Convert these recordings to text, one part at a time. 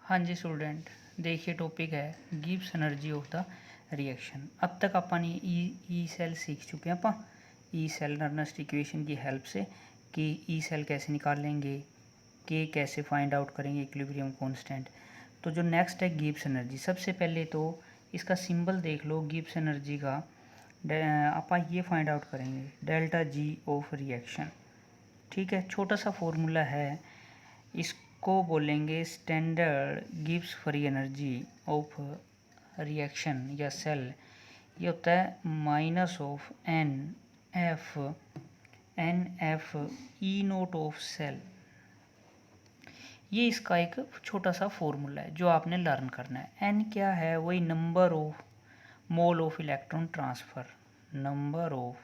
हाँ जी स्टूडेंट, देखिए टॉपिक है Gibbs energy of the reaction. अब तक अपन ई सेल सीख चुके हैं। अपन ई सेल नर्नस्ट इक्वेशन की हेल्प से कि ई सेल कैसे निकालेंगे, के कैसे फाइंड आउट करेंगे इक्विलिब्रियम कांस्टेंट। तो जो नेक्स्ट है गिब्स एनर्जी। सबसे पहले तो इसका सिंबल देख लो गिब्स एनर्जी का। अपन ये फाइंड आउट करेंगे डेल्टा जी ऑफ रिएक्शन। ठीक है, छोटा सा फॉर्मूला है, इसको बोलेंगे standard Gibbs free energy of reaction या सेल। ये होता है minus of N F E naught of cell. ये इसका एक छोटा सा फॉर्मूला है जो आपने लर्न करना है। एन क्या है? वही number of mole of electron transfer, number of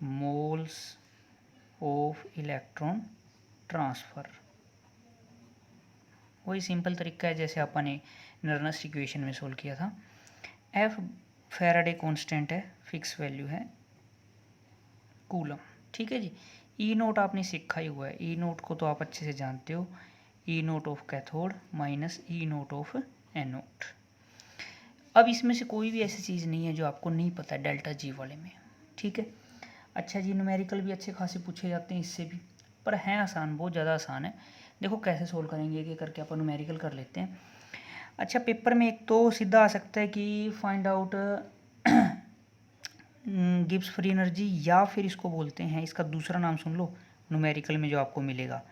moles of electron transfer. वही सिंपल तरीका है जैसे अपन ने नर्नस्ट इक्वेशन में सोल्व किया था। एफ फैराडे कांस्टेंट है, फिक्स वैल्यू है कूलम। ठीक है जी। ई नोट आपने सीखा ही हुआ है, ई नोट को तो आप अच्छे से जानते हो। E naught of cathode minus E naught of anode. अब इसमें से कोई भी ऐसी चीज़ नहीं है जो आपको नहीं पता है डेल्टा जी वाले में। ठीक है। अच्छा जी, न्यूमेरिकल भी अच्छे खासे पूछे जाते हैं इससे भी, पर हैं आसान, बहुत ज़्यादा आसान है। देखो कैसे सोल्व करेंगे, एक करके अपन न्यूमेरिकल कर लेते हैं। अच्छा, पेपर में एक तो सीधा आ सकता है कि find out Gibbs free energy, या फिर इसको बोलते हैं, इसका दूसरा नाम सुन लो न्यूमेरिकल में जो आपको मिलेगा,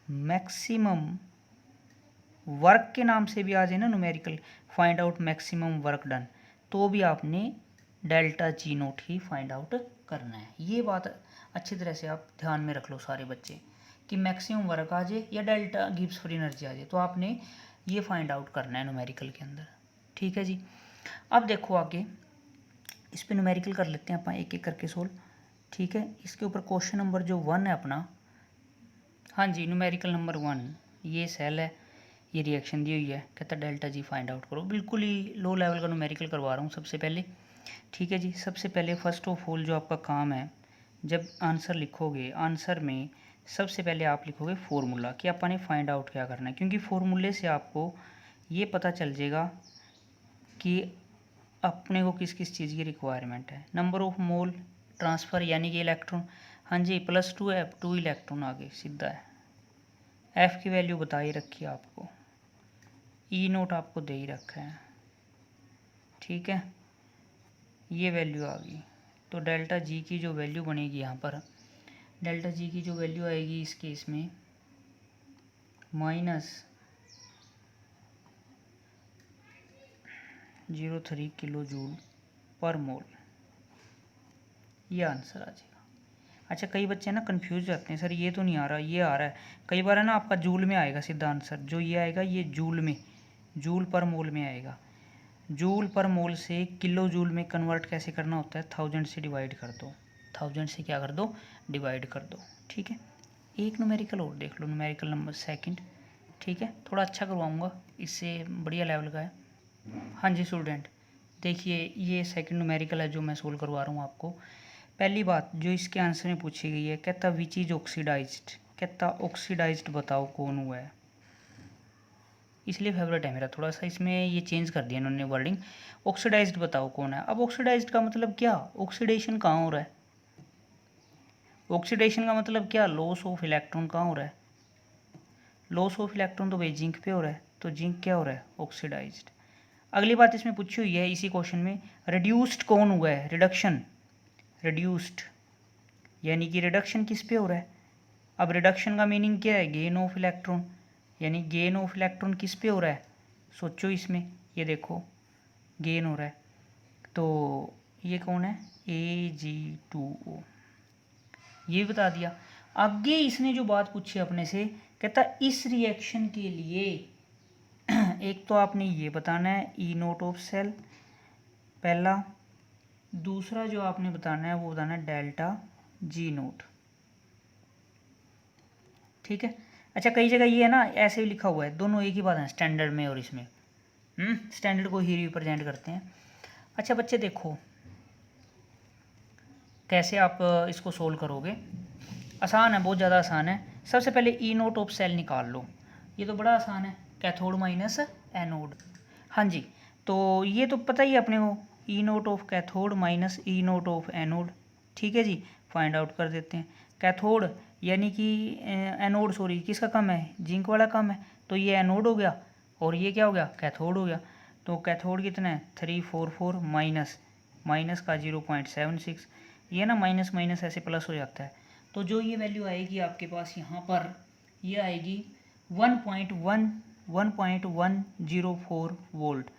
मैक्सिमम वर्क के नाम से भी आ जाए ना numerical, find out maximum work done, तो भी आपने डेल्टा जी नोट ही फाइंड आउट करना है। ये बात अच्छी तरह से आप ध्यान में रख लो सारे बच्चे, कि मैक्सिमम वर्क आ जाए या डेल्टा गिब्स फ्री एनर्जी आ जाए, तो आपने ये फाइंड आउट करना है न्यूमेरिकल के अंदर। ठीक है जी। अब देखो आगे इस पर न्यूमेरिकल कर लेते हैं अपन एक एक करके सोल्व। ठीक है, इसके ऊपर क्वेश्चन नंबर जो 1 है अपना, हाँ जी, न्यूमेरिकल नंबर 1, ये सेल है, ये रिएक्शन दी हुई है, कहता डेल्टा जी फाइंड आउट करो। बिल्कुल ही लो लेवल का न्यूमेरिकल करवा रहा हूँ सबसे पहले। ठीक है जी। सबसे पहले फर्स्ट ऑफ ऑल जो आपका काम है, जब आंसर लिखोगे, आंसर में सबसे पहले आप लिखोगे फॉर्मूला कि अपन ने फाइंड आउट क्या करना है, क्योंकि फॉर्मूले से आपको ये पता चल जाएगा कि अपने को किस किस चीज़ की रिक्वायरमेंट है। नंबर ऑफ मोल ट्रांसफ़र यानी कि इलेक्ट्रॉन, हाँ जी, +2 है, 2 इलेक्ट्रॉन आगे सीधा है। एफ़ की वैल्यू बता ही रखी है आपको, ई नोट आपको दे ही रखा है। ठीक है, ये वैल्यू आ गई। तो डेल्टा जी की जो वैल्यू बनेगी यहाँ पर, डेल्टा जी की जो वैल्यू आएगी इस केस में -0.03 किलो जूल पर मोल, ये आंसर आ जाएगा। अच्छा, कई बच्चे ना कंफ्यूज जाते हैं, सर ये तो नहीं आ रहा, ये आ रहा है। कई बार है ना आपका जूल में आएगा सीधा आंसर, जो ये आएगा ये जूल में, जूल पर मोल में आएगा। जूल पर मोल से किलो जूल में कन्वर्ट कैसे करना होता है, 1000 से डिवाइड कर दो, 1000 से क्या कर दो, डिवाइड कर दो। ठीक है। एक न्यूमेरिकल और देख लो, न्यूमेरिकल नंबर 2। ठीक है, थोड़ा अच्छा करवाऊँगा, इससे बढ़िया लेवल का है। हाँ जी स्टूडेंट, देखिए ये सेकंड न्यूमेरिकल है जो मैं सोल्व करवा रहा हूँ आपको। पहली बात जो इसके आंसर में पूछी गई है, कहता विच इज ऑक्सीडाइज्ड, कहता ऑक्सीडाइज्ड बताओ कौन हुआ है। इसलिए फेवरेट है मेरा, थोड़ा सा इसमें ये चेंज कर दिया इन्होंने वर्डिंग। ऑक्सीडाइज्ड बताओ कौन है। अब ऑक्सीडाइज्ड का मतलब क्या, ऑक्सीडेशन कहाँ हो रहा है, ऑक्सीडेशन का मतलब क्या, लॉस ऑफ इलेक्ट्रॉन कहाँ हो रहा है, लॉस ऑफ इलेक्ट्रॉन तो भाई जिंक पे हो रहा है, तो जिंक क्या हो रहा है, ऑक्सीडाइज्ड। अगली बात इसमें पूछी हुई है इसी क्वेश्चन में, रिड्यूस्ड कौन हुआ है, रिडक्शन, रिड्यूस्ड यानी कि रिडक्शन किस पे हो रहा है। अब रिडक्शन का मीनिंग क्या है, गेन ऑफ इलेक्ट्रॉन, यानी गेन ऑफ इलेक्ट्रॉन किस पे हो रहा है, सोचो इसमें, ये देखो गेन हो रहा है, तो ये कौन है, Ag2O, ये भी बता दिया। आगे इसने जो बात पूछी अपने से, कहता इस रिएक्शन के लिए एक तो आपने ये बताना है ई नोट ऑफ सेल पहला, दूसरा जो आपने बताना है वो बताना है डेल्टा जी नोट। ठीक है। अच्छा, कई जगह ये है ना ऐसे भी लिखा हुआ है, दोनों एक ही बात है स्टैंडर्ड में और इसमें, स्टैंडर्ड को ही रिप्रेजेंट करते हैं। अच्छा बच्चे देखो कैसे आप इसको सोल्व करोगे, आसान है, बहुत ज़्यादा आसान है। सबसे पहले ई नोट ऑफ सेल निकाल लो, ये तो बड़ा आसान है, कैथोड माइनस एनोड। हाँ जी, तो ये तो पता ही है अपने को, E naught of cathode minus E naught of anode. ठीक है जी, फाइंड आउट कर देते हैं। कैथोड यानी कि एनोड, सॉरी, किसका कम है, जिंक वाला कम है, तो ये एनोड हो गया और ये क्या हो गया, कैथोड हो गया। तो कैथोड कितना है 344 माइनस माइनस का 0.76, ये ना माइनस माइनस ऐसे प्लस हो जाता है। तो जो ये वैल्यू आएगी आपके पास यहाँ पर, ये आएगी 1.104 वोल्ट।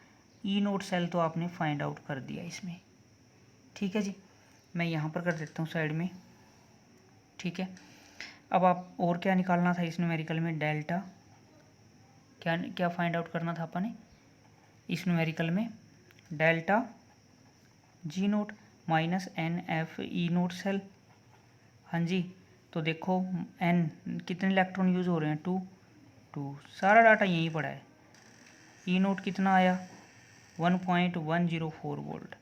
ई नोट सेल तो आपने फाइंड आउट कर दिया इसमें। ठीक है जी, मैं यहाँ पर कर देता हूँ साइड में। ठीक है, अब आप और क्या निकालना था इस न्यूमेरिकल में, डेल्टा, क्या क्या फाइंड आउट करना था अपन ने इस न्यूमेरिकल में, delta G naught minus N F E naught cell. हाँ जी, तो देखो एन कितने इलेक्ट्रॉन यूज़ हो रहे हैं, 2, सारा डाटा यहीं पड़ा है। ई नोट कितना आया 1.104 वोल्ट।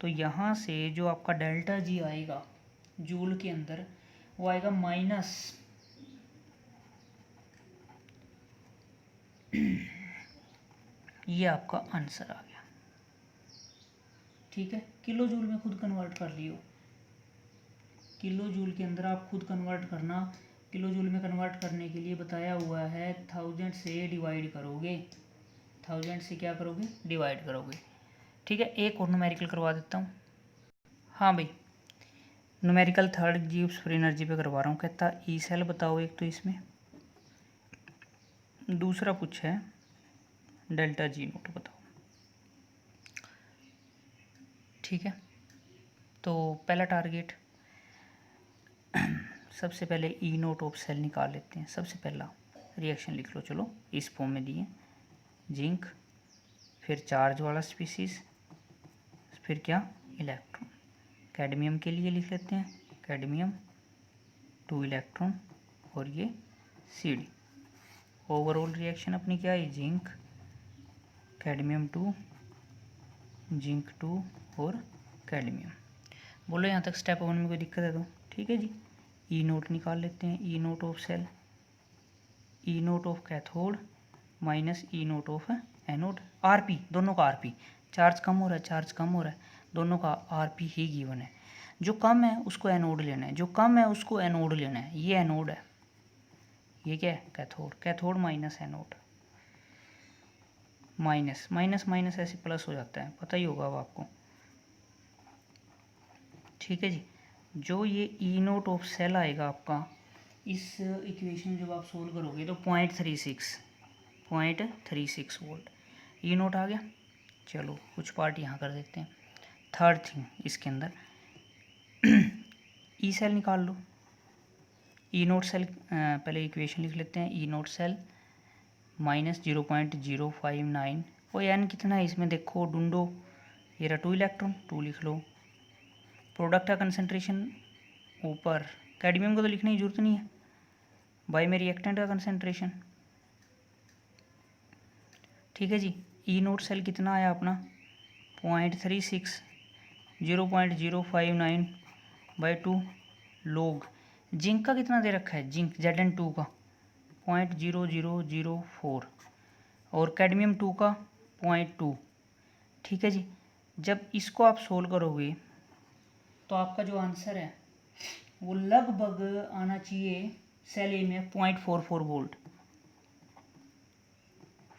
तो यहाँ से जो आपका डेल्टा जी आएगा जूल के अंदर, वो आएगा माइनस ये आपका आंसर आ गया। ठीक है, किलो जूल में खुद कन्वर्ट कर लियो, किलो जूल के अंदर आप खुद कन्वर्ट करना। किलो जूल में कन्वर्ट करने के लिए बताया हुआ है 1000 से डिवाइड करोगे, 1000 से क्या करोगे, डिवाइड करोगे। ठीक है, एक और न्यूमेरिकल करवा देता हूँ। हाँ भाई, न्यूमेरिकल थर्ड जीव्स फ्री एनर्जी पे करवा रहा हूँ। कहता ई सेल बताओ एक, तो इसमें दूसरा पूछा है डेल्टा जी नोट बताओ। ठीक है, तो पहला टारगेट सबसे पहले ई नोट ऑफ सेल निकाल लेते हैं। सबसे पहला रिएक्शन लिख लो, चलो इस फॉर्म में दिए, जिंक, फिर चार्ज वाला स्पीसीज, फिर क्या, इलेक्ट्रॉन। कैडमियम के लिए लिख लेते हैं, कैडमियम 2 इलेक्ट्रॉन और ये सी डी। ओवरऑल रिएक्शन अपनी क्या है, जिंक, कैडमियम 2, जिंक 2 और कैडमियम। बोलो यहाँ तक स्टेप 1 में कोई दिक्कत है तो ठीक है जी। ई नोट निकाल लेते हैं, E naught of cell, E naught of cathode minus E naught of anode. RP, दोनों का आरपी, चार्ज कम हो रहा है, चार्ज कम हो रहा है, दोनों का आरपी ही गिवन है। जो कम है उसको एनोड लेना है, जो कम है उसको एनोड लेना है। ये एनोड है, ये क्या है, cathode, cathode minus anode, minus minus minus ऐसे प्लस हो जाता है, पता ही होगा अब आपको। ठीक है जी, जो ये ई नोट ऑफ सेल आएगा आपका, इस इक्वेशन जब आप सोल्व करोगे तो 0.36 वोल्ट ई नोट आ गया। चलो कुछ पार्ट यहाँ कर देते हैं। थर्ड थिंग इसके अंदर ई सेल निकाल लो। ई नोट सेल पहले इक्वेशन लिख लेते हैं, ई नोट सेल माइनस 0.059, और एन कितना है इसमें देखो ढूंढो, ये रहा 2 इलेक्ट्रॉन, 2 लिख लो। प्रोडक्ट का कंसंट्रेशन ऊपर, कैडमियम को तो लिखने की जरूरत नहीं है, बाय में रिएक्टेंट का कंसंट्रेशन। ठीक है जी, ई नोट सेल कितना आया अपना 0.36, 0.059 बाई 2 लोग। जिंक का कितना दे रखा है, जिंक Zn2 का 0.0004 और कैडमियम 2 का 0.2। ठीक है जी, जब इसको आप सोल्व करोगे तो आपका जो आंसर है वो लगभग आना चाहिए सेल ए में 0.44 वोल्ट।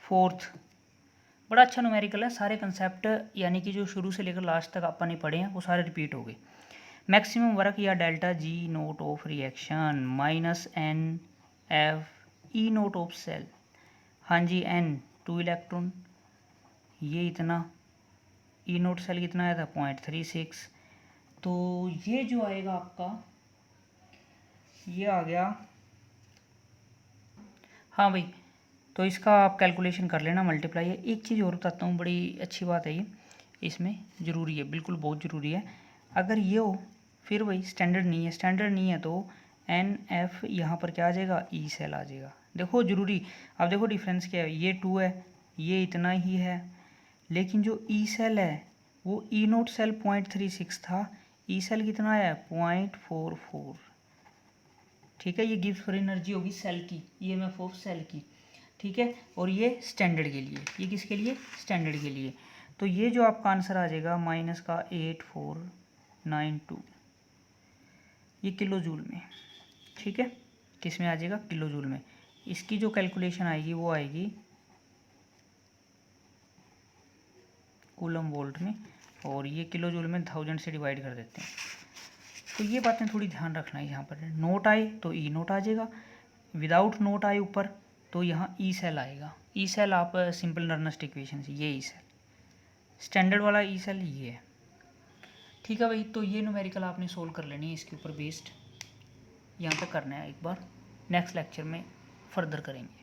फोर्थ, बड़ा अच्छा न्यूमेरिकल है, सारे कंसेप्ट यानी कि जो शुरू से लेकर लास्ट तक अपन ने पढ़े हैं वो सारे रिपीट हो गए। मैक्सिमम वर्क या delta G naught of reaction minus N F E naught of cell. हाँ जी, एन 2 इलेक्ट्रॉन, ये इतना, ई नोट सेल कितना आया था 0.36। तो ये जो आएगा आपका, ये आ गया। हाँ भाई, तो इसका आप कैलकुलेशन कर लेना, मल्टीप्लाई है। एक चीज़ और बताता हूँ, बड़ी अच्छी बात है ये, इसमें ज़रूरी है, बिल्कुल बहुत ज़रूरी है। अगर ये हो फिर वही स्टैंडर्ड नहीं है, स्टैंडर्ड नहीं है तो एन एफ यहाँ पर क्या आ जाएगा, ई सेल आ जाएगा। देखो ज़रूरी, अब देखो डिफरेंस क्या है, ये 2 है, ये इतना ही है, लेकिन जो ई सेल है वो ई नोट सेल 0.36 था, ई सेल कितना आया 0.44। ठीक है, ये गिव्स फॉर एनर्जी होगी सेल की, ईएमएफ ऑफ सेल की। ठीक है, और ये स्टैंडर्ड के लिए, ये किसके लिए, स्टैंडर्ड के लिए। तो ये जो आपका आंसर आ जाएगा माइनस का 8492, ये किलो जूल में, ठीक है, किस में आ जाएगा, किलो जूल में। इसकी जो कैलकुलेशन आएगी वो आएगी कूलम वोल्ट में, और ये किलो जूल में 1000 से डिवाइड कर देते हैं। तो ये बातें थोड़ी ध्यान रखना है, यहाँ पर नोट आए तो ई नोट आ जाएगा, विदाउट नोट आए ऊपर तो यहाँ ई सेल आएगा। ई सेल आप सिंपल नर्नस्ट इक्वेशन से, ये ई सेल, स्टैंडर्ड वाला ई सेल ये है, ठीक है भाई। तो ये न्यूमेरिकल आपने सोल्व कर लेनी है, इसके ऊपर बेस्ड यहाँ पे करना है, एक बार नेक्स्ट लेक्चर में फर्दर करेंगे।